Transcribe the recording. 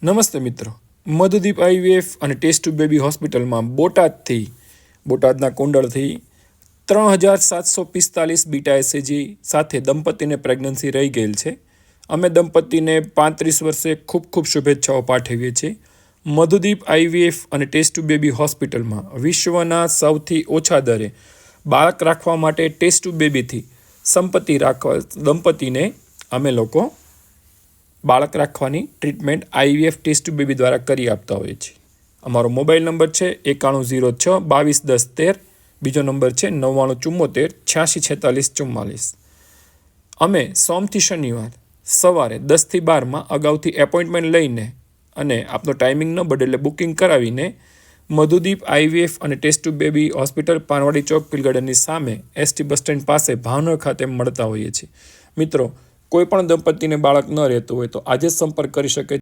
નમસ્તે મિત્રો, મધુદીપ આઈવીએફ અને ટેસ્ટ ટુ બેબી હોસ્પિટલમાં બોટાદના કુંડળથી 3745 બીટા એસએજી સાથે દંપતીને પ્રેગ્નન્સી રહી ગયેલ છે. અમે દંપતીને 35 વર્ષે ખૂબ ખૂબ શુભેચ્છાઓ પાઠવીએ છીએ. મધુદીપ આઈવીએફ અને ટેસ્ટ ટુ બેબી હોસ્પિટલમાં વિશ્વના સૌથી ઓછા દરે બાળક રાખવા માટે ટેસ્ટ ટુ બેબીથી સંપત્તિ રાખવા દંપતીને અમે લોકો બાળક રાખવાની treatment IVF test tube baby દ્વારા કરી આપતા હોઈએ છીએ. અમારો મોબાઈલ નંબર છે 9106 2210 13. બીજો નંબર છે 9974 8646 44. અમે સોમથી શનિવાર સવારે 10 થી 12 અગાઉથી એપોઇન્ટમેન્ટ લઈને અને આપનો ટાઈમિંગ ન બદલે બુકિંગ કરાવીને મધુદીપ આઈવીએફ અને test tube baby hospital Panwadi Chowk પીલગાર્ડનની સામે એસટી બસ સ્ટેન્ડ પાસે ભાવનગર ખાતે મળતા હોઈએ છીએ. મિત્રો, કોઈ પણ દંપતીને બાળક ન રહેતું હોય તો આજે જ સંપર્ક કરી શકે.